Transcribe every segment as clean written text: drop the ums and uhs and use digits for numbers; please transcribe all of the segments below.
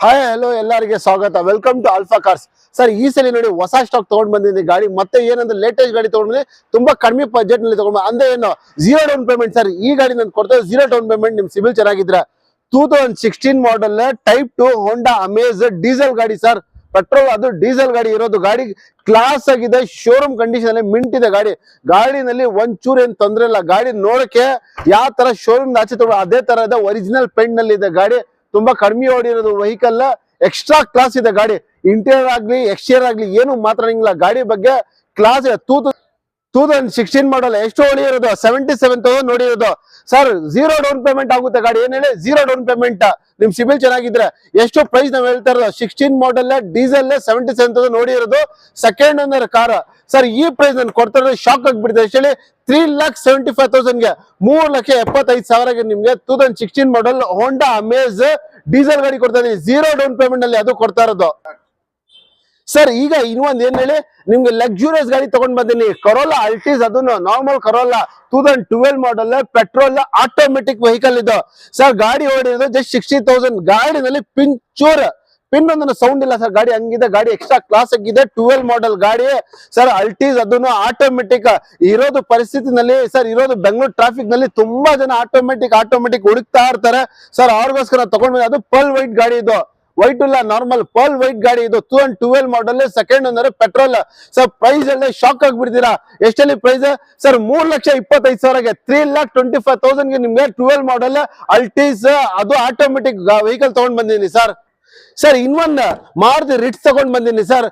Hi hello ಎಲ್ಲರಿಗೆ ಸ್ವಾಗತ. Welcome to Alpha Cars. Sir ಈ ಸಲ ನೋಡಿ ಹೊಸ ಸ್ಟಾಕ್ ತಗೊಂಡ್ ಬಂದಿದ್ದೀನಿ ಗಾಡಿ. ಮತ್ತೆ ಏನಂದ್ರೆ ಲೇಟೆಸ್ಟ್ ಗಾಡಿ ತಗೊಂಡ್ ಬಂದ್ರೆ ತುಂಬಾ ಕಡಿಮೆ ಬಜೆಟ್ ನಲ್ಲಿ ತಗೊಂಡ್ ಅಂದ್ರೆ ಏನು ಝೀರೋ ಡೌನ್ ಪೇಮೆಂಟ್. ಸರ್ ಈ ಗಾಡಿ ನಾನು ಕೊಡ್ತೇವೆ ಝೀರೋ ಡೌನ್ ಪೇಮೆಂಟ್. ನಿಮ್ ಸಿಬಿಲ್ ಚೆನ್ನಾಗಿದ್ರೆ 2016 ಮಾಡಲ್ ಟೈಪ್ 2 ಹೋಂಡಾ ಅಮೇಜ್ ಡೀಸೆಲ್ ಗಾಡಿ ಸರ್. ಪೆಟ್ರೋಲ್ ಅದು ಡೀಸೆಲ್ ಗಾಡಿ ಇರೋದು. ಗಾಡಿ ಕ್ಲಾಸ್ ಆಗಿದೆ, ಶೋರೂಮ್ ಕಂಡೀಷನ್ ಅಲ್ಲಿ ಮಿಂಟ್ ಇದೆ ಗಾಡಿ. ಗಾಡಿನಲ್ಲಿ ಒಂಚೂರು ಏನ್ ತೊಂದ್ರೆ ಇಲ್ಲ. ಗಾಡಿ ನೋಡಕ್ಕೆ ಯಾವ ತರ ಶೋರೂಮ್ ಆಚೆ ತಗೊಂಡು ಅದೇ ತರಹದ ಒರಿಜಿನಲ್ ಪೇಂಟ್ ನಲ್ಲಿ ಇದೆ ಗಾಡಿ. ತುಂಬಾ ಕಡಿಮೆ ಓಡಿರೋದು ವೆಹಿಕಲ್, ಎಕ್ಸ್ಟ್ರಾ ಕ್ಲಾಸ್ ಇದೆ ಗಾಡಿ. ಇಂಟೀರಿಯರ್ ಆಗ್ಲಿ ಎಕ್ಸ್ಟೀರಿಯರ್ ಆಗ್ಲಿ ಏನು ಮಾತಾಡಂಗಿಲ್ಲ ಗಾಡಿ ಬಗ್ಗೆ. ಕ್ಲಾಸ್ 2016 ಮಾಡಲ್. ಎಷ್ಟು ಹೊಡಿರೋದು 77,000 ನೋಡಿರೋದು ಸರ್. ಝೀರೋ ಡೌನ್ ಪೇಮೆಂಟ್ ಆಗುತ್ತೆ ಗಾಡಿ. ಏನ್ ಹೇಳಿ ಝೀರೋ ಡೌನ್ ಪೇಮೆಂಟ್. ನಿಮ್ ಸಿಬಿಲ್ ಚೆನ್ನಾಗಿದ್ರೆ ಎಷ್ಟು ಪ್ರೈಸ್ ನಾವ್ ಹೇಳ್ತಾ ಇರೋದು 16 ಮಾಡಲ್ ಡೀಸೆಲ್ 77,000 ನೋಡಿರೋದು ಸೆಕೆಂಡ್ ಓನರ್ ಕಾರ್ ಸರ್. ಈ ಪ್ರೈಸ್ ನಾನು ಕೊಡ್ತಾ ಇರೋದು ಶಾಕ್ ಆಗ್ಬಿಟ್ಟಿದೆ. ಎಷ್ಟು ಹೇಳಿ 3,75,000ಗೆ 3,75,000ಗೆ ನಿಮ್ಗೆ 2016 ಮಾಡಲ್ ಹೋಂಡಾ ಅಮೇಜ್ ಡೀಸೆಲ್ ಗಾಡಿ ಕೊಡ್ತಾ ಇದೀನಿ ಝೀರೋ ಡೌನ್ ಪೇಮೆಂಟ್ ಅಲ್ಲಿ. ಅದು ಕೊಡ್ತಾ ಇರೋದು ಸರ್. ಈಗ ಇನ್ನೊಂದ್ ಏನ್ ಹೇಳಿ ನಿಮ್ಗೆ ಲಕ್ಸುರಿಯಸ್ ಗಾಡಿ ತಗೊಂಡ್ ಬಂದಿನಿ, ಕರೋಲಾ ಅಲ್ಟಿಸ್. ಅದನ್ನು ನಾರ್ಮಲ್ ಕರೋಲಾ 2012 ಮಾಡಲ್ ಪೆಟ್ರೋಲ್ ಆಟೋಮೆಟಿಕ್ ವೆಹಿಕಲ್ ಇದು ಸರ್. ಗಾಡಿ ಓಡಿರೋದು ಜಸ್ಟ್ 60,000. ಗಾಡಿನಲ್ಲಿ ಪಿನ್ ಒಂದನ್ನು ಸೌಂಡ್ ಇಲ್ಲ ಸರ್. ಗಾಡಿ ಹಂಗಿದೆ, ಗಾಡಿ ಎಕ್ಸ್ಟ್ರಾ ಕ್ಲಾಸ್ ಆಗಿದೆ. 12 ಮಾಡಲ್ ಗಾಡಿ ಸರ್. ಅಲ್ಟಿಸ್ ಅದನ್ನು ಆಟೋಮೆಟಿಕ್ ಇರೋದು ಪರಿಸ್ಥಿತಿನಲ್ಲಿ ಸರ್. ಇರೋದು ಬೆಂಗಳೂರು ಟ್ರಾಫಿಕ್ ನಲ್ಲಿ ತುಂಬಾ ಜನ ಆಟೋಮೆಟಿಕ್ ಹುಡುಕ್ತಾ ಇರ್ತಾರೆ ಸರ್. ಅವ್ರಿಗೋಸ್ಕರ ತಗೊಂಡ್ಬಂದ. ಅದು ಪರ್ಲ್ ವೈಟ್ ಗಾಡಿ ಇದು, ವೈಟ್ ಇಲ್ಲ ನಾರ್ಮಲ್ ಪರ್ಲ್ ವೈಟ್ ಗಾಡಿ ಇದು. 2012 model second owner petrol sir. Price ಎಲ್ಲ ಶಾಕ್ ಆಗ್ಬಿಡ್ತೀರಾ. ಎಷ್ಟಲ್ಲಿ ಪ್ರೈಸ್ ಸರ್? 3,25,000ಗೆ 3,25,000ಗೆ ನಿಮ್ಗೆ 12 ಮಾಡಲ್ ಅಲ್ಟಿಸ್ ಅದು ಆಟೋಮೆಟಿಕ್ ವೆಹಿಕಲ್ ತಗೊಂಡ್ ಬಂದಿದ್ದೀನಿ ಸರ್. ಸರ್ ಇನ್ನೊಂದ್ ಮಾರುತಿ ರಿಟ್ಸ್ ತಗೊಂಡ್ ಬಂದಿನಿ ಸರ್.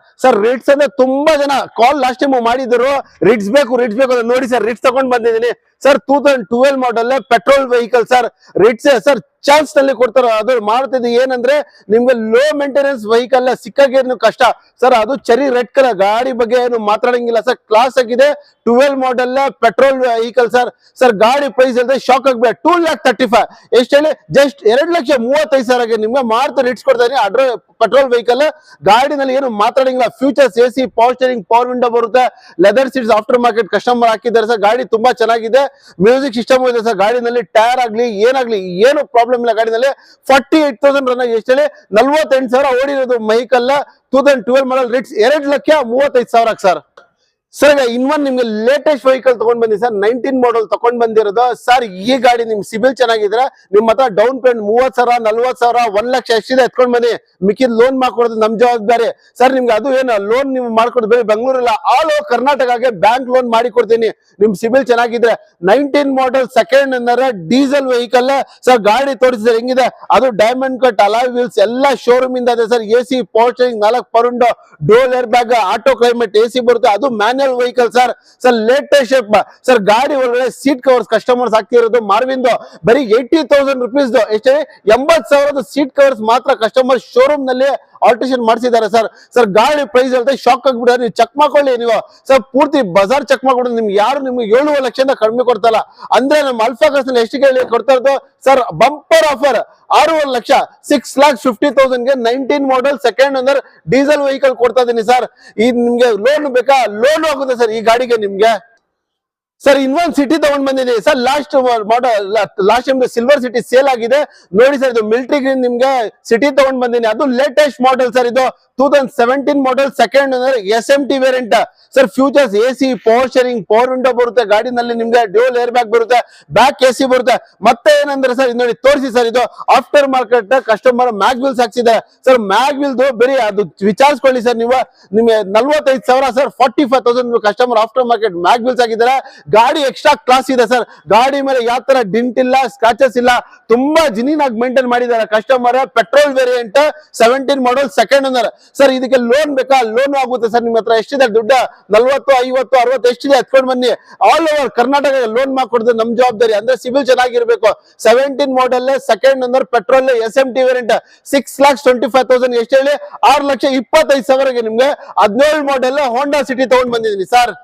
ರಿಟ್ಸ್ ಅಂದ್ರೆ ತುಂಬಾ ಜನ ಕಾಲ್ ಲಾಸ್ಟ್ ಟೈಮ್ ಮಾಡಿದ್ರು, ರಿಟ್ಸ್ ಬೇಕು ಅಂತ. ನೋಡಿ ಸರ್, ರಿಟ್ಸ್ ತಗೊಂಡ್ ಬಂದಿದ್ದೀನಿ ಸರ್. 2012 ಮಾಡಲ್ petrol vehicle sir. Ritz sir chance ನಲ್ಲಿ ಕೊಡ್ತಾರ. ಅದು ಮಾಡ್ತಿದ್ದು ಏನಂದ್ರೆ ನಿಮ್ಗೆ ಲೋ ಮೇಂಟೆನೆನ್ಸ್ ವೆಹಿಕಲ್ ಸಿಕ್ಕಾಗೇನು ಕಷ್ಟ ಸರ್. ಅದು ಚೆರಿ ರೆಡ್ ಕಲರ್ ಗಾಡಿ ಬಗ್ಗೆ ಏನು ಮಾತಾಡಂಗಿಲ್ಲ ಸರ್. ಕ್ಲಾಸ್ ಆಗಿದೆ 12 ಮಾಡಲ್ ಪೆಟ್ರೋಲ್ ವೆಹಿಕಲ್ ಸರ್. ಗಾಡಿ ಪ್ರೈಸ್ ಅಲ್ಲದೆ ಶಾಕ್ ಆಗ್ಬೇಡ 2,35,000. ಎಷ್ಟು ಹೇಳಿ ಜಸ್ಟ್ 2,35,000ಗೆ ನಿಮ್ಗೆ ಮಾರುತಿ ರಿಟ್ಸ್ ಕೊಡ್ತಾ ಇದೀನಿ ಪೆಟ್ರೋಲ್ ವೆಹಿಕಲ್. ಗಾಡಿನಲ್ಲಿ ಏನು ಮಾತಾಡಂಗಿಲ್ಲ. Features AC, power steering, power window ಬರುತ್ತೆ. Leather seats after market customer ಹಾಕಿದ್ದಾರೆ ಸರ್. ಗಾಡಿ ತುಂಬಾ ಚೆನ್ನಾಗಿದೆ. ಮ್ಯೂಸಿಕ್ ಸಿಸ್ಟಮ್ ಇದೆ ಸರ್. ಗಾಡಿನಲ್ಲಿ ಟೈರ್ ಆಗ್ಲಿ ಏನಾಗ್ಲಿ ಏನು ಪ್ರಾಬ್ಲಮ್ ಇಲ್ಲ. ಗಾಡಿನಲ್ಲಿ 48,000 ರನ್ ಆಗಿ ಎಷ್ಟು ಹೇಳಿ 48,000 ಓಡಿರೋದು ವೆಹಿಕಲ್. 2012 ಮಾಡಲ್ ರಿಟ್ಸ್ 2,35,000 ಸರ್. ಸರ್ ಈಗ ಇನ್ನೊಂದು ನಿಮ್ಗೆ ಲೇಟೆಸ್ಟ್ ವೆಹಿಕಲ್ ತಗೊಂಡ್ ಬಂದಿ ಸರ್. 19 ಮಾಡಲ್ ತಗೊಂಡ್ ಬಂದಿರೋದು ಸರ್. ಈ ಗಾಡಿ ನಿಮ್ ಸಿಬಿಲ್ ಚೆನ್ನಾಗಿದ್ರೆ ನಿಮ್ಮ ಹತ್ರ ಡೌನ್ ಪೇಮೆಂಟ್ 30,000, 40,000, 1,00,000 ಎಷ್ಟಿದೆ ಎತ್ಕೊಂಡ್ ಬನ್ನಿ. ಮಿಕ್ಕಿದ್ ಲೋನ್ ಮಾಡ್ಕೊಡೋದು ನಮ್ ಜವಾಬ್ದಾರಿ ಸರ್. ನಿಮ್ಗೆ ಅದು ಏನು ಲೋನ್ ನೀವು ಮಾಡ್ಕೊಡ್ದು ಬೇರೆ ಬೆಂಗಳೂರಿಲ್ಲ, ಆಲ್ ಓವರ್ ಕರ್ನಾಟಕಗೆ ಬ್ಯಾಂಕ್ ಲೋನ್ ಮಾಡಿ ಕೊಡ್ತೀನಿ ನಿಮ್ ಸಿಬಿಲ್ ಚೆನ್ನಾಗಿದ್ರೆ. 19 model second owner diesel vehicle sir. ಗಾಡಿ ತೋರಿಸಿದ್ರೆ ಹೆಂಗಿದೆ, ಅದು ಡೈಮಂಡ್ ಕಟ್ ಅಲಾಯ್ ವೀಲ್ಸ್ ಎಲ್ಲ ಶೋರೂಮ್ ಇಂದ ಇದೆ sir. AC, power steering, 4 power window, dual air bag, auto climate AC ಬರುತ್ತೆ. ಅದು vehicle sir. Latest shape sir. ಗಾಡಿ ಒಳಗಡೆ ಸೀಟ್ ಕವರ್ಸ್ ಕಸ್ಟಮರ್ಸ್ ಹಾಕ್ತಿರೋದು ಮಾರ್ವಿಂದು ಬರೀ 80,000 ರುಪೀಸ್. ಎಷ್ಟೇ 80,000 ಸೀಟ್ ಕವರ್ಸ್ ಮಾತ್ರ ಕಸ್ಟಮರ್ ಶೋರೂಮ್ ನಲ್ಲಿ ಆಲ್ಟ್ರೇಷನ್ ಮಾಡಿಸಿದ್ದಾರೆ ಸರ್. ಗಾಡಿ ಪ್ರೈಸ್ ಅಲ್ಲದೆ ಶಾಕ್ ಆಗ್ಬಿಟ್ರೆ ನೀವು ಚೆಕ್ ಮಾಡ್ಕೊಳ್ಳಿ ನೀವು ಸರ್. ಪೂರ್ತಿ ಬಜಾರ್ ಚೆಕ್ ಮಾಡ್ಕೊಂಡು ನಿಮ್ಗೆ ಯಾರು ನಿಮ್ಗೆ 7 ಲಕ್ಷದಿಂದ ಕಡಿಮೆ ಕೊಡ್ತಲ್ಲ. ಅಂದ್ರೆ ನಮ್ಮ ಅಲ್ಫಾ ಕಾರ್ಸ್ ನಲ್ಲಿ ಎಷ್ಟು ಕೇಳಿ ಕೊಡ್ತಾ ಇರೋದು ಸರ್? ಬಂಪರ್ ಆಫರ್ 6 ಲಕ್ಷ 6,50,000ಗೆ 19 model second owner diesel vehicle ಕೊಡ್ತಾ ಇದೀನಿ ಸರ್. ಈ ನಿಮ್ಗೆ ಲೋನ್ ಬೇಕಾ? ಲೋನ್ ಆಗುತ್ತೆ ಸರ್ ಈ ಗಾಡಿಗೆ ನಿಮ್ಗೆ ಸರ್. ಇನ್ನೊಂದು ಸಿಟಿ ತಗೊಂಡ್ ಬಂದಿದ್ದೀವಿ sir. Last time silver city sale ಆಗಿದೆ ನೋಡಿ ಸರ್. ಇದು ಮಿಲಿಟರಿ ಗ್ರೀನ್ ನಿಮ್ಗೆ ಸಿಟಿ ತಗೊಂಡ್ ಬಂದಿನಿ. ಅದು ಲೇಟೆಸ್ಟ್ ಮಾಡಲ್ ಸರ್. ಇದು 2017 model second owner SMT variant sir. Features AC, power steering, power window ಬರುತ್ತೆ. ಗಾಡಿನಲ್ಲಿ ನಿಮ್ಗೆ ಡ್ಯೂಯಲ್ ಏರ್ ಬ್ಯಾಗ್ ಬರುತ್ತೆ, ಬ್ಯಾಕ್ AC ಬರುತ್ತೆ. ಮತ್ತೆ ಏನಂದ್ರೆ ಸರ್ ನೋಡಿ ತೋರಿಸಿ ಸರ್. ಇದು after market customer mag wheels ಹಾಕ್ಸಿದೆ ಸರ್. ಮ್ಯಾಗ್ ವೀಲ್ದು ಬರೀ ಅದು ವಿಚಾರಿಸ್ಕೊಳ್ಳಿ ಸರ್. ನೀವು ನಿಮ್ಗೆ 45,000 sir. 45,000 customer after market mag wheels ಹಾಕಿದ್ದಾರೆ. ಗಾಡಿ ಎಕ್ಸ್ಟ್ರಾ ಕ್ಲಾಸ್ ಇದೆ ಸರ್. ಗಾಡಿ ಮೇಲೆ ಯಾವ ತರ ಡಿಂಟ್ ಇಲ್ಲ, ಸ್ಕ್ರಾಚಸ್ ಇಲ್ಲ. ತುಂಬಾ ಜಿನಿನ್ ಆಗಿ ಮೇಂಟೈನ್ ಮಾಡಿದ್ದಾರೆ ಕಸ್ಟಮರ್. ಪೆಟ್ರೋಲ್ ವೇರಿಯಂಟ್ 17 ಮಾಡಲ್ ಸೆಕೆಂಡ್ ಓನರ್ ಸರ್. ಇದಕ್ಕೆ ಲೋನ್ ಬೇಕಾ? ಲೋನ್ ಆಗುತ್ತೆ ಸರ್. ನಿಮ್ಮ ಹತ್ರ ಎಷ್ಟಿದೆ ದುಡ್ಡು? 40, 50, 60 ಎಷ್ಟಿದೆ ಎತ್ಕೊಂಡ್ ಬನ್ನಿ. ಆಲ್ ಓವರ್ ಕರ್ನಾಟಕ ಲೋನ್ ಮಾಡ್ಕೊಡ್ದು ನಮ್ ಜವಾಬ್ದಾರಿ. ಅಂದ್ರೆ ಸಿಬಿಲ್ ಚೆನ್ನಾಗಿರ್ಬೇಕು. 17 ಮಾಡಲ್ second owner petrol SMT variant 6,25,000 ಎಷ್ಟು ಹೇಳಿ 6,25,000ಗೆ ನಿಮ್ಗೆ 17 ಮಾಡಲ್ ಹೋಂಡಾ ಸಿಟಿ ತಗೊಂಡ್ ಬಂದಿದ್ದೀನಿ ಸರ್.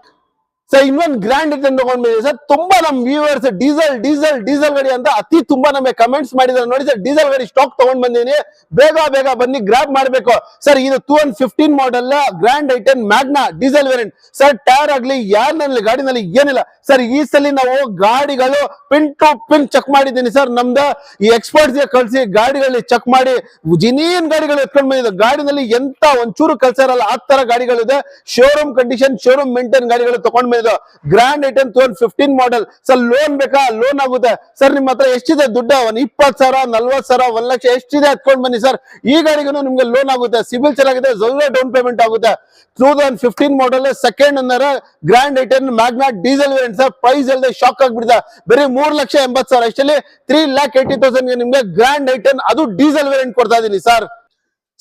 ಸರ್ ಇನ್ನೊಂದು ಗ್ರ್ಯಾಂಡ್ ಐಟಮ್ ತಗೊಂಡ್ಬಂದಿದೆ ಸರ್. ತುಂಬಾ ನಮ್ ವ್ಯೂವರ್ಸ್ ಡೀಸೆಲ್ ಗಾಡಿ ಅಂತ ತುಂಬಾ ನಮಗೆ ಕಮೆಂಟ್ಸ್ ಮಾಡಿದ್ದಾರೆ. ನೋಡಿ ಸರ್, ಡೀಸೆಲ್ ಗಾಡಿ ಸ್ಟಾಕ್ ತಗೊಂಡ್ ಬಂದಿನಿ, ಬೇಗ ಬನ್ನಿ ಗ್ರಾಬ್ ಮಾಡ್ಬೇಕು ಸರ್. ಇದು 2015 model grand i ten Magna diesel variant sir. Tyre ಆಗ್ಲಿ ಯಾರ್ನಲ್ಲಿ ಗಾಡಿನಲ್ಲಿ ಏನಿಲ್ಲ ಸರ್. ಈ ಸಲ ನಾವು ಗಾಡಿಗಳು ಪಿನ್ ಟು ಪಿನ್ ಚೆಕ್ ಮಾಡಿದ್ದೀನಿ ಸರ್. ನಮ್ದು ಈ ಎಕ್ಸ್ಪರ್ಟ್ಸ್ ಗೆ ಕಳಿಸಿ ಗಾಡಿಗಳಲ್ಲಿ ಚೆಕ್ ಮಾಡಿ ಜಿನಿಯನ್ ಗಾಡಿಗಳು ಎತ್ಕೊಂಡ್ ಬಂದಿದೆ. ಗಾಡಿನಲ್ಲಿ ಎಂತ ಒಂಚೂರು ಕೆಲಸ ಇರಲ್ಲ ಆ ತರ ಗಾಡಿಗಳಿದೆ. ಶೋರೂಮ್ ಕಂಡೀಷನ್, ಶೋರೂಮ್ ಮೇಂಟೈನ್ ಗಾಡಿಗಳು ತಗೊಂಡ್ grand i ten 2015 model sir. Loan ಬೇಕಾ? ಲೋನ್ ಆಗುತ್ತೆ ಸರ್. ನಿಮ್ಮ ಹತ್ರ ಎಷ್ಟಿದೆ ದುಡ್ಡು? 20,000, 40,000, 1,00,000 ಎಷ್ಟಿದೆ ಹತ್ಕೊಂಡ್ ಬನ್ನಿ ಸರ್. ಈ ಗಾಡಿಗೂ ನಿಮ್ಗೆ ಲೋನ್ ಆಗುತ್ತೆ. ಸಿಬಿಲ್ ಚೆನ್ನಾಗಿದೆ, ಡೌನ್ ಪೇಮೆಂಟ್ ಆಗುತ್ತೆ. 2015 model second owner Grand i ten Magna diesel variant sir. Price ಅಲ್ಲದೆ ಶಾಕ್ ಆಗ್ಬಿಡಿದೆ, ಬರೀ 3,80,000 ಅಷ್ಟಲ್ಲಿ 3,80,000 ನಿಮ್ಗೆ ಗ್ರ್ಯಾಂಡ್ ಐಟನ್ ಅದು ಡೀಸೆಲ್ ವೇರಿಯಂಟ್ ಕೊಡ್ತಾ ಇದೀನಿ ಸರ್.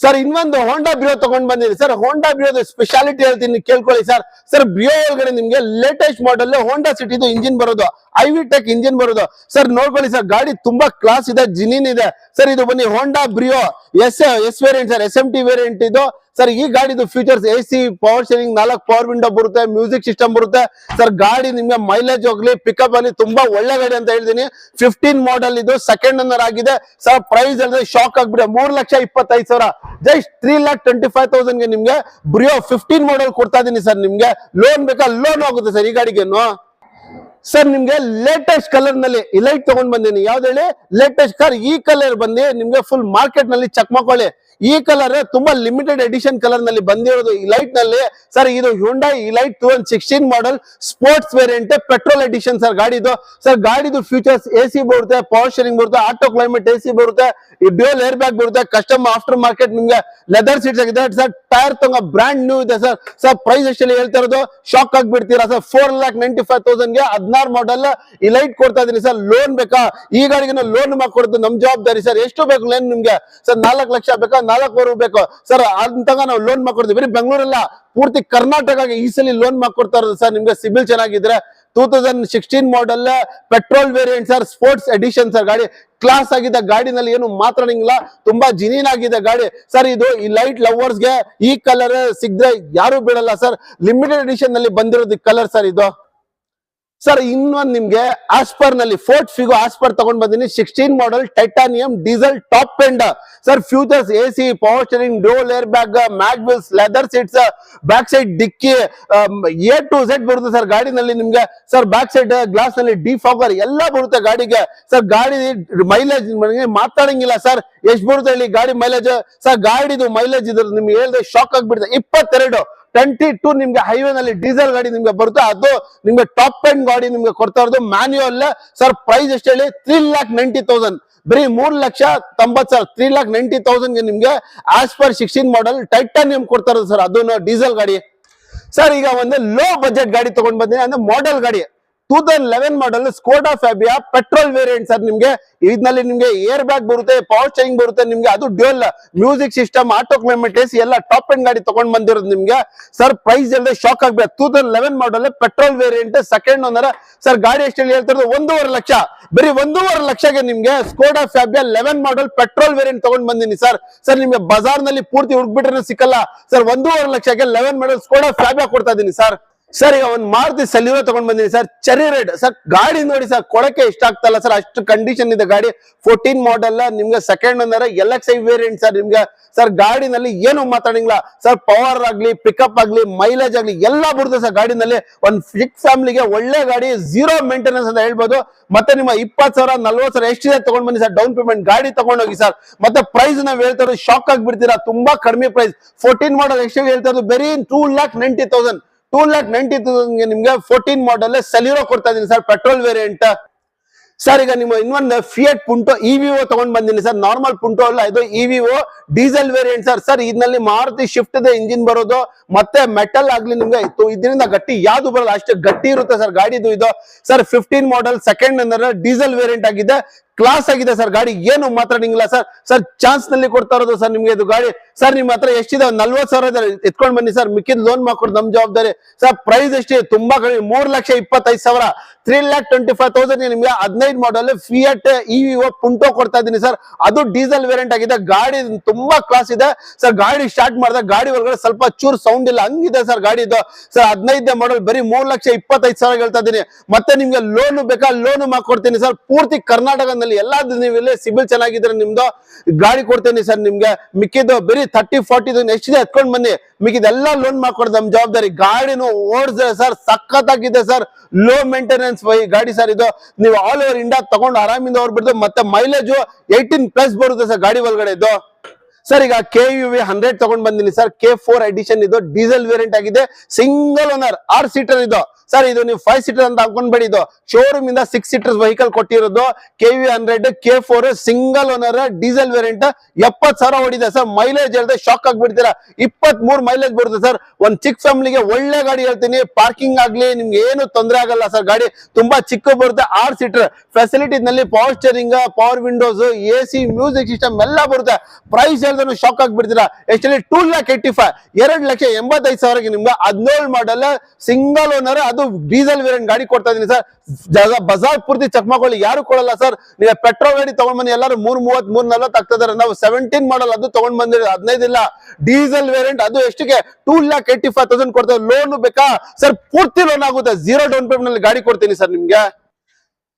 ಸರ್ ಇನ್ನೊಂದು ಹೋಂಡಾ ಬ್ರಿಯೋ ತಗೊಂಡ್ ಬಂದಿದೆ ಸರ್. ಹೋಂಡಾ ಬ್ರಿಯೋದ ಸ್ಪೆಷಾಲಿಟಿ ಹೇಳ್ತೀನಿ, ಕೇಳ್ಕೊಳ್ಳಿ ಸರ್. ಸರ್ ಬ್ರಿಯೋ ಒಳಗಡೆ ನಿಮ್ಗೆ ಲೇಟೆಸ್ಟ್ ಮಾಡೆಲ್ ಹೋಂಡಾ ಸಿಟಿದು ಇಂಜಿನ್ ಬರೋದು, ಐವಿ ಟೆಕ್ ಇಂಜಿನ್ ಬರೋದು ಸರ್. ನೋಡ್ಕೊಳ್ಳಿ ಸರ್, ಗಾಡಿ ತುಂಬಾ ಕ್ಲಾಸ್ ಇದೆ, ಜಿನಿನ್ ಇದೆ ಸರ್. ಇದು ಬನ್ನಿ Honda Brio S variant sir, SMT variant ಇದು ಸರ್. ಈ ಗಾಡಿದು features AC, power steering, 4 power window ಬರುತ್ತೆ, ಮ್ಯೂಸಿಕ್ ಸಿಸ್ಟಮ್ ಬರುತ್ತೆ ಸರ್. ಗಾಡಿ ನಿಮ್ಗೆ ಮೈಲೇಜ್ ಹೋಗ್ಲಿ, ಪಿಕಪ್ ಅಲ್ಲಿ ತುಂಬಾ ಒಳ್ಳೆ ಗಾಡಿ ಅಂತ ಹೇಳ್ತೀನಿ. 15 ಮಾಡೆಲ್ ಇದು ಸೆಕೆಂಡ್ ಓನರ್ ಆಗಿದೆ ಸರ್. ಪ್ರೈಸ್ ಅಂದ್ರೆ ಶಾಕ್ ಆಗ್ಬಿಡೆ, 3,25,000 ಜಸ್ಟ್ 3,25,000 ಗೆ ನಿಮ್ಗೆ ಬ್ರಿಯೋ 15 ಮಾಡೆಲ್ ಕೊಡ್ತಾ ಇದೀನಿ ಸರ್. ನಿಮ್ಗೆ ಲೋನ್ ಬೇಕಾ? ಲೋನ್ ಆಗುತ್ತೆ ಸರ್ ಈ ಗಾಡಿಗೇನು ಸರ್. ನಿಮ್ಗೆ ಲೇಟೆಸ್ಟ್ ಕಲರ್ ನಲ್ಲಿ ಇಲೈಟ್ ತಗೊಂಡ್ ಬಂದೀನಿ. ಯಾವ್ದು ಹೇಳಿ? Latest colour. ಈ ಕಲರ್ ಬಂದು ನಿಮ್ಗೆ ಫುಲ್ ಮಾರ್ಕೆಟ್ ನಲ್ಲಿ ಚೆಕ್ ಮಾಡ್ಕೊಳ್ಳಿ. ಈ ಕಲರ್ ತುಂಬಾ ಲಿಮಿಟೆಡ್ ಎಡಿಷನ್ ಕಲರ್ ನಲ್ಲಿ ಬಂದಿರೋದು ಇಲೈಟ್ ನಲ್ಲಿ ಸರ್. ಇದು Hyundai Elite 2016 model sports variant petrol edition sir. ಗಾಡಿದು ಸರ್, ಗಾಡಿದು ಫೀಚರ್ಸ್ AC ಬರುತ್ತೆ, ಪವರ್ ಶೇರಿಂಗ್ ಬರುತ್ತೆ, ಆಟೋ ಕ್ಲೈಮೇಟ್ AC ಬರುತ್ತೆ, ಈ ಡ್ಯೂಯಲ್ ಏರ್ ಬ್ಯಾಗ್ ಬರುತ್ತೆ, ಕಸ್ಟಮ್ ಆಫ್ಟರ್ ಮಾರ್ಕೆಟ್ ನಿಮ್ಗೆ ಲೆದರ್ ಸೀಟ್ಸ್ ಆಗಿದೆ ಸರ್. ಟೈರ್ ತಂಗ ಬ್ರಾಂಡ್ ನ್ಯೂ ಇದೆ ಸರ್. ಸರ್ ಪ್ರೈಸ್ ಎಷ್ಟಲ್ಲಿ ಹೇಳ್ತಾ ಇರೋದು? Shock ಆಗ್ಬಿಡ್ತೀರಾ sir. 4,95,000 ಗೆ 16 ಮಾಡೆಲ್ ಇಲೈಟ್ ಕೊಡ್ತಾ ಇದೀನಿ ಸರ್. ಲೋನ್ ಬೇಕಾ? ಈ ಗಾಡಿಗೆ ಲೋನ್ ಮಾಡ್ಕೊಡೋದು ನಮ್ ಜವಾಬ್ದಾರಿ ಸರ್. ಎಷ್ಟು ಬೇಕು ಲೋನ್ ನಿಮ್ಗೆ ಸರ್? 4 ಲಕ್ಷ ಬೇಕಾ? 4 ಬೇಕು ಸರ್. ಅಂತಂಗ ನಾವು ಲೋನ್ ಮಾಡ್ಕೊಡ್ತೀವಿ. ಬರೀ ಬೆಂಗಳೂರಲ್ಲ, ಪೂರ್ತಿ ಕರ್ನಾಟಕಗೆ ಈ ಸಲ ಲೋನ್ ಮಾಡ್ಕೊಡ್ತಾ ಇರೋದು ಸರ್. ನಿಮ್ಗೆ ಸಿಬಿಲ್ ಚೆನ್ನಾಗಿದ್ರೆ 2016 model petrol variant sir, sports edition sir. ಗಾಡಿ ಕ್ಲಾಸ್ ಆಗಿದೆ, ಗಾಡಿನಲ್ಲಿ ಏನು ಮಾತಾಡಂಗಿಲ್ಲ, ತುಂಬಾ ಜಿನಿನ್ ಆಗಿದೆ ಗಾಡಿ ಸರ್. ಇದು ಈ ಲೈಟ್ ಲವರ್ಸ್ ಗೆ ಈ ಕಲರ್ ಸಿಗದೆ ಯಾರು ಬಿಡಲ್ಲ ಸರ್. ಲಿಮಿಟೆಡ್ ಎಡಿಷನ್ ನಲ್ಲಿ ಬಂದಿರೋದು ಕಲರ್ ಸರ್ ಇದು ಸರ್. ಇನ್ನೊಂದು ನಿಮ್ಗೆ ಆಸ್ಪರ್ ನಲ್ಲಿ ಫೋರ್ಟ್ ಫಿಗೋ ಆಸ್ಪರ್ ತಗೊಂಡ್ ಬಂದಿನಿ. 16 model Titanium diesel top end sir. Features AC, power steering, dual air bag, mag wheels, leather seats, back side dickey A to Z ಬರುತ್ತೆ sir ಗಾಡಿನಲ್ಲಿ ನಿಮ್ಗೆ ಸರ್. ಬ್ಯಾಕ್ ಸೈಡ್ ಗ್ಲಾಸ್ ನಲ್ಲಿ defogger ಎಲ್ಲ ಬರುತ್ತೆ ಗಾಡಿಗೆ sir. ಗಾಡಿ ಮೈಲೇಜ್ ಮಾತಾಡಂಗಿಲ್ಲ ಸರ್. ಎಷ್ಟು ಬರುತ್ತೆ ಹೇಳಿ ಗಾಡಿ ಮೈಲೇಜ್ ಸರ್? ಗಾಡಿದು ಮೈಲೇಜ್ ಇದ್ರ ನಿಮ್ಗೆ ಹೇಳ್ದೆ ಶಾಕ್ ಆಗ್ಬಿಡುತ್ತೆ. 22 ನಿಮ್ಗೆ ಹೈವೇ ನಲ್ಲಿ ಡೀಸೆಲ್ ಗಾಡಿ ನಿಮ್ಗೆ ಬರುತ್ತೆ. ಅದು ನಿಮ್ಗೆ ಟಾಪ್ ಎಂಡ್ ಗಾಡಿ ನಿಮ್ಗೆ ಕೊಡ್ತಾ ಇರೋದು ಮ್ಯಾನ್ಯುಯಲ್ ಸರ್. ಪ್ರೈಸ್ ಎಷ್ಟು ಹೇಳಿ? 3,90,000 ಬರೀ 3,90,000 3,90,000 ಗೆ ನಿಮ್ಗೆ ಆಸ್ಪರ್ 16 ಮಾಡೆಲ್ ಟೈಟಾನಿಯಂ ಕೊಡ್ತಾ ಇರೋದು ಸರ್. ಅದು ಡೀಸೆಲ್ ಗಾಡಿ ಸರ್. ಈಗ ಒಂದು ಲೋ ಬಜೆಟ್ ಗಾಡಿ ತಗೊಂಡ್ ಬಂದಿನಿ, ಅಂದ್ರೆ ಮಾಡೆಲ್ ಗಾಡಿ 2011 model Skoda Fabia petrol variant sir. ನಿಮ್ಗೆ ಇದರಲ್ಲಿ ನಿಮ್ಗೆ ಏರ್ ಬ್ಯಾಗ್ ಬರುತ್ತೆ, ಪವರ್ ಸ್ಟೀರಿಂಗ್ ಬರುತ್ತೆ ನಿಮ್ಗೆ, ಅದು dual music system, auto climate AC ಎಲ್ಲ ಟಾಪ್ ಎಂಡ್ ಗಾಡಿ ತಗೊಂಡ್ ಬಂದಿರೋದು ನಿಮ್ಗೆ ಸರ್. ಪ್ರೈಸ್ ಎಲ್ಲದೆ ಶಾಕ್ ಆಗ್ಬೇಕು. 2011 model petrol variant second owner sir. ಗಾಡಿ ಎಷ್ಟಲ್ಲಿ ಹೇಳ್ತಿರೋದು? 1.5 ಲಕ್ಷ. ಬರೀ 1.5 ಲಕ್ಷಗೆ ನಿಮ್ಗೆ Skoda Fabia 11 model petrol variant ತಗೊಂಡ್ ಬಂದಿನಿ ಸರ್. ಸರ್ ನಿಮ್ಗೆ ಬಜಾರ್ ನಲ್ಲಿ ಪೂರ್ತಿ ಹುಡುಕ್ಬಿಟ್ರೆ ಸಿಕ್ಕಲ್ಲ ಸರ್. 1.5 ಲಕ್ಷಕ್ಕೆ 11 ಮಾಡೆಲ್ ಸ್ಕೋಡಾ ಫ್ಯಾಬಿಯಾ ಕೊಡ್ತಾ ಇದೀನಿ ಸರ್. ಸರ್ ಈಗ ಒಂದು ಮಾರುತಿ ಸೆಲ್ಯೂರೋ ತಗೊಂಡ್ ಬಂದಿನಿ ಸರ್. Cherry red sir. ಗಾಡಿ ನೋಡಿ ಸರ್, ಕೊಡಕ್ಕೆ ಇಷ್ಟ ಆಗ್ತಲ್ಲ ಸರ್, ಅಷ್ಟು ಕಂಡೀಷನ್ ಇದೆ ಗಾಡಿ. 14 ಮಾಡೆಲ್ ನಿಮ್ಗೆ second owner LXi variant sir. ನಿಮ್ಗೆ ಸರ್ ಗಾಡಿನಲ್ಲಿ ಏನು ಮಾತಾಡಂಗಿಲ್ಲ ಸರ್. ಪವರ್ ಆಗ್ಲಿ, ಪಿಕಪ್ ಆಗ್ಲಿ, ಮೈಲೇಜ್ ಆಗ್ಲಿ ಎಲ್ಲ ಬರುತ್ತೆ ಸರ್ ಗಾಡಿನಲ್ಲಿ. ಒಂದು ಫಿಕ್ಸ್ ಫ್ಯಾಮಿಲಿಗೆ ಒಳ್ಳೆ ಗಾಡಿ, 0 ಮೇಂಟೆನೆನ್ಸ್ ಅಂತ ಹೇಳ್ಬೋದು. ಮತ್ತೆ ನಿಮ್ಮ 20,000, 40,000 ಎಷ್ಟಿದೆ ತಗೊಂಡ್ ಬನ್ನಿ ಸರ್. ಡೌನ್ ಪೇಮೆಂಟ್ ಗಾಡಿ ತಗೊಂಡೋಗಿ ಸರ್. ಮತ್ತೆ ಪ್ರೈಸ್ ನಾವ್ ಹೇಳ್ತಾ ಶಾಕ್ ಆಗ್ಬಿಡ್ತೀರಾ, ತುಂಬಾ ಕಡಿಮೆ ಪ್ರೈಸ್. 14 ಮಾಡೆಲ್ ಎಷ್ಟು ಹೇಳ್ತಾ ಇರೋದು? ಬರೀ 2,90,000 2,90,000 ನಿಮ್ಗೆ 14 ಮಾಡೆಲ್ ಸೆಲ್ಯೂರೋ ಕೊಡ್ತಾ ಇದೀನಿ ಸರ್, ಪೆಟ್ರೋಲ್ ವೇರಿಯಂಟ್ ಸರ್. ಈಗ ನಿಮ್ಮ ಇನ್ನೊಂದು ಫಿಯಟ್ ಪುಂಟೋ EVO ತಗೊಂಡ್ ಬಂದಿನಿ ಸರ್. ನಾರ್ಮಲ್ ಪುಂಟೋ ಅಲ್ಲ, ಇದು EVO diesel variant sir. Sir ಇದರಲ್ಲಿ ಮಾರುತಿ ಶಿಫ್ಟ್ ಇದೆ ಇಂಜಿನ್ ಬರೋದು, ಮತ್ತೆ ಮೆಟಲ್ ಆಗ್ಲಿ ನಿಮ್ಗೆ ಇದರಿಂದ ಗಟ್ಟಿ ಯಾವ್ದು ಬರಲ್ಲ, ಅಷ್ಟು ಗಟ್ಟಿ ಇರುತ್ತೆ ಸರ್ ಗಾಡಿದು ಇದು sir. 15 model second owner diesel variant ಆಗಿದೆ. ಕ್ಲಾಸ್ ಆಗಿದೆ ಸರ್ ಗಾಡಿ, ಏನು ಮಾತಾಡಂಗಿಲ್ಲ ಸರ್. ಸರ್ ಚಾನ್ಸ್ ನಲ್ಲಿ ಕೊಡ್ತಾ ಇರೋದು ಸರ್ ನಿಮ್ಗೆ ಇದು ಗಾಡಿ. ಸರ್ ನಿಮ್ಮ ಹತ್ರ ಎಷ್ಟಿದೆ 40,000 ಎತ್ಕೊಂಡ್ ಬನ್ನಿ ಸರ್, ಮಿಕ್ಕಿದ್ ಲೋನ್ ಮಾಡ್ಕೊಡು ನಮ್ ಜವಾಬ್ದಾರಿ ಸರ್. ಪ್ರೈಸ್ ಎಷ್ಟಿದೆ ತುಂಬಾ ಕಡಿಮೆ, 3,25,000, 3,25,000 ನಿಮ್ಗೆ 15 ಮಾಡಲ್ ಫಿಯಟ್ ಇವಿಒ ಪುಂಟೋ ಕೊಡ್ತಾ ಇದೀನಿ ಸರ್. ಅದು ಡೀಸೆಲ್ ವೇರಿಯಂಟ್ ಆಗಿದೆ. ಗಾಡಿ ತುಂಬಾ ಕ್ಲಾಸ್ ಇದೆ ಸರ್. ಗಾಡಿ ಸ್ಟಾರ್ಟ್ ಮಾಡಿದಾಗ ಗಾಡಿ ಒಳಗಡೆ ಸ್ವಲ್ಪ ಚೂರ್ ಸೌಂಡ್ ಇಲ್ಲ, ಹಂಗಿದೆ ಸರ್ ಗಾಡಿ ಇದು ಸರ್. 15 ಮಾಡಲ್ ಬರೀ 3,25,000 ಹೇಳ್ತಾ ಇದೀನಿ. ಮತ್ತೆ ನಿಮ್ಗೆ ಲೋನ್ ಬೇಕಾ, ಲೋನ್ ಮಾಡ್ಕೊಡ್ತೀನಿ ಸರ್. ಪೂರ್ತಿ ಕರ್ನಾಟಕದಲ್ಲಿ ಎಲ್ಲಾ ನೀವು ಇಲ್ಲಿ ಸಿಬಿಲ್ ಚೆನ್ನಾಗಿದ್ರೆ ನಿಮ್ದು ಗಾಡಿ ಕೊಡ್ತೀನಿ ಸರ್ ನಿಮ್ಗೆ. ಮಿಕ್ಕಿದ್ದು ಬರೀ 30-40 ಎಷ್ಟಿದೆ ಎತ್ಕೊಂಡ್ ಬನ್ನಿ, ಮಿಕ್ಕಿದೆಲ್ಲ ಲೋನ್ ಮಾಡ್ಕೊಡೋದು ನಮ್ ಜವಾಬ್ದಾರಿ. ಗಾಡಿನೂ ಓಡಿದ್ರೆ ಸರ್ ಸಖತ್ತಾಗಿದೆ ಸರ್, ಲೋ ಮೇಂಟೆನೆನ್ಸ್ ಗಾಡಿ ಸರ್ ಇದು. ನೀವು ಆಲ್ ಓವರ್ ಇಂಡಿಯಾ ತಗೊಂಡು ಆರಾಮಿಂದ ಹೊರಬಿಡ್ದು. ಮತ್ತೆ ಮೈಲೇಜ್ 18+ ಬರುತ್ತೆ ಸರ್ ಗಾಡಿ ಒಳಗಡೆ ಇದು ಸರ್. ಈಗ KUV 100 ತಗೊಂಡ್ ಬಂದಿನಿ ಸರ್, K4 ಎಡಿಷನ್ ಇದು, ಡೀಸೆಲ್ ವೇರಿಯಂಟ್ ಆಗಿದೆ, ಸಿಂಗಲ್ ಓನರ್ 6 ಸೀಟರ್ ಇದು ಸರ್. ಇದು ನೀವು 5 ಸೀಟರ್ ಅಂತ ಅನ್ಕೊಂಡ್ಬೇಡಿ, ಇದು ಶೋರೂಮ್ ಇಂದ 6 ಸೀಟರ್ಸ್ ವೆಹಿಕಲ್ ಕೊಟ್ಟಿರೋದು. KUV 100 K4 single owner diesel variant, 70,000 ಓಡಿದೆ ಸರ್. ಮೈಲೇಜ್ ಹೇಳ್ದೆ ಶಾಕ್ ಆಗ್ಬಿಡ್ತೀರಾ, 23 ಮೈಲೇಜ್ ಬರುತ್ತೆ ಸರ್. ಒಂದ್ ಚಿಕ್ಕ ಫ್ಯಾಮಿಲಿಗೆ ಒಳ್ಳೆ ಗಾಡಿ ಹೇಳ್ತೀನಿ. ಪಾರ್ಕಿಂಗ್ ಆಗ್ಲಿ ನಿಮ್ಗೆ ಏನು ತೊಂದರೆ ಆಗಲ್ಲ ಸರ್. ಗಾಡಿ ತುಂಬಾ ಚಿಕ್ಕ ಬರುತ್ತೆ, 6 ಸೀಟರ್ ಫೆಸಿಲಿಟೀಸ್ ನಲ್ಲಿ power steering, power Windows, AC, music system ಎಲ್ಲ ಬರುತ್ತೆ. ಪ್ರೈಸ್ ಹೇಳ್ದೆ ಶಾಕ್ ಆಗ್ಬಿಡ್ತೀರಾ. ಎಷ್ಟಲ್ಲಿ 2,85,000, 2,85,000 ನಿಮ್ಗೆ 17 ಮಾಡಲ್ ಸಿಂಗಲ್ ಓನರ್, ಅದು ಡೀಸೆಲ್ ವೇರಿಯಂಟ್ ಗಾಡಿ ಕೊಡ್ತಾ ಇದೀನಿ ಸರ್. ಬಜಾರ್ ಪೂರ್ತಿ ಚೆಕ್ ಮಾಡ್ಕೊಳ್ಳಿ, ಯಾರು ಕೊಡಲ್ಲ ಸರ್. ನೀವು ಪೆಟ್ರೋಲ್ ಗಾಡಿ ತಗೊಂಡ್ ಬನ್ನಿ, ಎಲ್ಲರೂ 330, 340 ಆಗ್ತದಾರೆ. ನಾವು 17 ಮಾಡಲ್ ಅದು ತಗೊಂಡ್ ಬಂದಿರಿ, 15 ಇಲ್ಲ. ಡೀಸೆಲ್ ವೇರಿಯಂಟ್ ಅದು ಎಷ್ಟಿಗೆ 2,85,000 ಕೊಡ್ತೇವೆ. ಲೋನ್ ಬೇಕಾ ಸರ್, ಪೂರ್ತಿ ಲೋನ್ ಆಗುತ್ತೆ, 0 ಡೌನ್ ಪೇಮೆಂಟ್ ನಲ್ಲಿ ಗಾಡಿ ಕೊಡ್ತೀನಿ ಸರ್ ನಿಮ್ಗೆ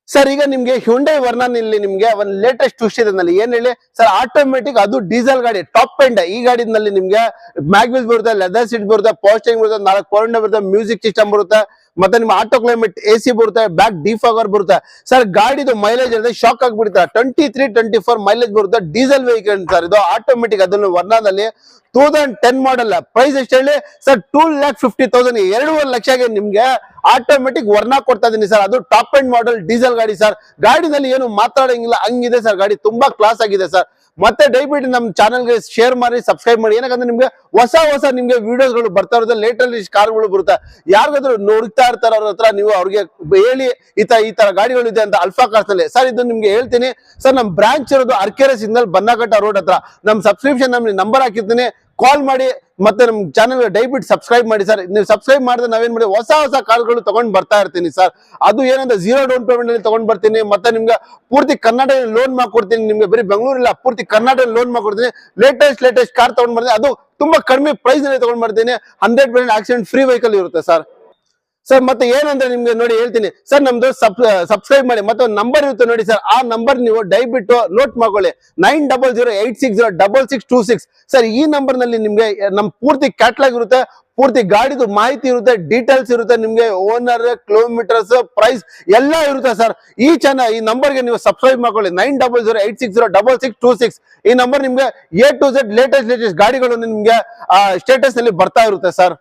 ಸರ್. ಈಗ ನಿಮ್ಗೆ ಹ್ಯುಂಡೈ ವರ್ನಾನ್ ಇಲ್ಲಿ ನಿಮ್ಗೆ ಒಂದು ಲೇಟೆಸ್ಟ್ ಟ್ವಿಸ್ಟ್ ಇದೆ ನಲ್ಲಿ, ಏನ್ ಹೇಳಿ ಸರ್, ಆಟೋಮೆಟಿಕ್ ಅದು ಡೀಸೆಲ್ ಗಾಡಿ, ಟಾಪ್ ಎಂಡ್. ಈ ಗಾಡಿನಲ್ಲಿ ನಿಮ್ಗೆ ಮ್ಯಾಗ್ವಿಲ್ಸ್ ಬರುತ್ತೆ, ಲೆದರ್ ಸೀಟ್ ಬರುತ್ತೆ, ಪವರ್ ಸ್ಟೇರಿಂಗ್ ಬರುತ್ತೆ, 4 ಪವರ್ ವಿಂಡೋ ಬರುತ್ತೆ, ಮ್ಯೂಸಿಕ್ ಸಿಸ್ಟಮ್ ಬರುತ್ತೆ, ಮತ್ತೆ ನಿಮ್ಮ ಆಟೋ ಕ್ಲೈಮೇಟ್ AC ಬರುತ್ತೆ, ಬ್ಯಾಕ್ ಡಿಫಾಗರ್ ಬರುತ್ತೆ ಸರ್. ಗಾಡಿದು ಮೈಲೇಜ್ ಅಂದ್ರೆ ಶಾಕ್ ಆಗ್ಬಿಡ್ತಾರೆ, 23-24 ಮೈಲೇಜ್ ಬರುತ್ತೆ. ಡೀಸೆಲ್ ವೆಹಿಕಲ್ ಸರ್ ಇದು, ಆಟೋಮೆಟಿಕ್. ಅದನ್ನು ವರ್ನಾದಲ್ಲಿ 2010 ಮಾಡಲ್. ಪ್ರೈಸ್ ಎಷ್ಟು ಹೇಳಿ ಸರ್, 2,50,000, 2.5 ಲಕ್ಷಗೆ ನಿಮ್ಗೆ ಆಟೋಮೆಟಿಕ್ ವರ್ನಾ ಕೊಡ್ತಾ ಇದೀನಿ ಸರ್. ಅದು ಟಾಪ್ ಎಂಡ್ ಮಾಡಲ್ ಡೀಸೆಲ್ ಗಾಡಿ ಸರ್. ಗಾಡಿನಲ್ಲಿ ಏನು ಮಾತಾಡಂಗಿಲ್ಲ, ಹಂಗಿದೆ ಸರ್ ಗಾಡಿ, ತುಂಬಾ ಕ್ಲಾಸ್ ಆಗಿದೆ ಸರ್. ಮತ್ತೆ ದಯವಿಟ್ಟು ನಮ್ಮ ಚಾನಲ್ಗೆ ಶೇರ್ ಮಾಡಿ, ಸಬ್ಸ್ಕ್ರೈಬ್ ಮಾಡಿ. ಏನಕ್ಕಂದ್ರೆ ನಿಮ್ಗೆ ಹೊಸ ನಿಮ್ಗೆ ವಿಡಿಯೋಸ್ಗಳು ಬರ್ತಾ ಇರುತ್ತೆ, ಲೇಟೆಸ್ಟ್ ಕಾರ್ಗಳು ಬರುತ್ತೆ. ಯಾರಿಗಾದ್ರೂ ನೋಡ್ತಾ ಇರ್ತಾರ ಅವ್ರ ಹತ್ರ, ನೀವು ಅವ್ರಿಗೆ ಹೇಳಿ ಈ ತರ ಗಾಡಿಗಳು ಇದೆ ಅಂತ ಅಲ್ಫಾ ಕಾರ್ಸ್ ನಲ್ಲಿ ಸರ್. ಇದು ನಿಮ್ಗೆ ಹೇಳ್ತೀನಿ ಸರ್, ನಮ್ ಬ್ರಾಂಚ್ ಇರೋದು ಅರ್ಕೆರೆ ಸಿಗ್ನಲ್, ಬನ್ನಘಟ್ಟ ರೋಡ್ ಹತ್ರ. ನಮ್ ಸಬ್ಸ್ಕ್ರಿಪ್ಷನ್ ನಂಬರ್ ಹಾಕಿರ್ತೀನಿ, ಕಾಲ್ ಮಾಡಿ. ಮತ್ತೆ ನಮ್ ಚಾನಲ್ ದಯವಿಟ್ಟು ಸಬ್ಸ್ಕ್ರೈಬ್ ಮಾಡಿ ಸರ್. ನೀವು ಸಬ್ಸ್ಕ್ರೈಬ್ ಮಾಡಿದ್ರೆ ನಾವೇನ್ ಮಾಡಿ ಹೊಸ ಕಾರ್ಗಳು ತಗೊಂಡ್ ಬರ್ತಾ ಇರ್ತೀನಿ ಸರ್. ಅದು ಏನಂದ್ರೆ 0 ಡೌನ್ ಪೇಮೆಂಟ್ ಅಲ್ಲಿ ತಗೊಂಡ್ ಬರ್ತೀನಿ. ಮತ್ತೆ ನಿಮ್ಗೆ ಪೂರ್ತಿ ಕರ್ನಾಟಕ ಲೋನ್ ಮಾಡ್ಕೊಡ್ತೀನಿ. ನಿಮ್ಗೆ ಬರೀ ಬೆಂಗಳೂರಿಲ್ಲ, ಪೂರ್ತಿ ಕರ್ನಾಟಕ ಲೋನ್ ಮಾಡ್ಕೊಡ್ತೀನಿ. ಲೇಟೆಸ್ಟ್ ಕಾರ್ ತಗೊಂಡ್ ಬರ್ತೀನಿ, ಅದು ತುಂಬಾ ಕಡಿಮೆ ಪ್ರೈಸ್ ನಲ್ಲಿ ತಗೊಂಡ್ ಬರ್ತೀನಿ. 100% ಆಕ್ಸಿಡೆಂಟ್ ಫ್ರೀ ವೆಹಿಕಲ್ ಇರುತ್ತೆ ಸರ್. ಸರ್ ಮತ್ತೆ ಏನಂದ್ರೆ ನಿಮ್ಗೆ ನೋಡಿ ಹೇಳ್ತೀನಿ ಸರ್, ನಮ್ದು ಸಬ್ಸ್ಕ್ರೈಬ್ ಮಾಡಿ. ಮತ್ತೆ ಒಂದು ನಂಬರ್ ಇರುತ್ತೆ ನೋಡಿ ಸರ್, ಆ ನಂಬರ್ ನೀವು ದಯವಿಟ್ಟು ನೋಟ್ ಮಾಡ್ಕೊಳ್ಳಿ, 9008606626 ಸರ್. ಈ ನಂಬರ್ ನಲ್ಲಿ ನಿಮ್ಗೆ ನಮ್ ಪೂರ್ತಿ ಕ್ಯಾಟ್ಲಾಗ್ ಇರುತ್ತೆ, ಪೂರ್ತಿ ಗಾಡಿದು ಮಾಹಿತಿ ಇರುತ್ತೆ, ಡೀಟೇಲ್ಸ್ ಇರುತ್ತೆ, ನಿಮ್ಗೆ ಓನರ್, ಕಿಲೋಮೀಟರ್ಸ್, ಪ್ರೈಸ್ ಎಲ್ಲ ಇರುತ್ತೆ ಸರ್. ಈ ನಂಬರ್ಗೆ ನೀವು ಸಬ್ಸ್ಕ್ರೈಬ್ ಮಾಡ್ಕೊಳ್ಳಿ, 9008606626. ಈ ನಂಬರ್ ನಿಮ್ಗೆ A to Z ಲೇಟೆಸ್ಟ್ ಗಾಡಿಗಳು ನಿಮ್ಗೆ ಸ್ಟೇಟಸ್ ನಲ್ಲಿ ಬರ್ತಾ ಇರುತ್ತೆ ಸರ್.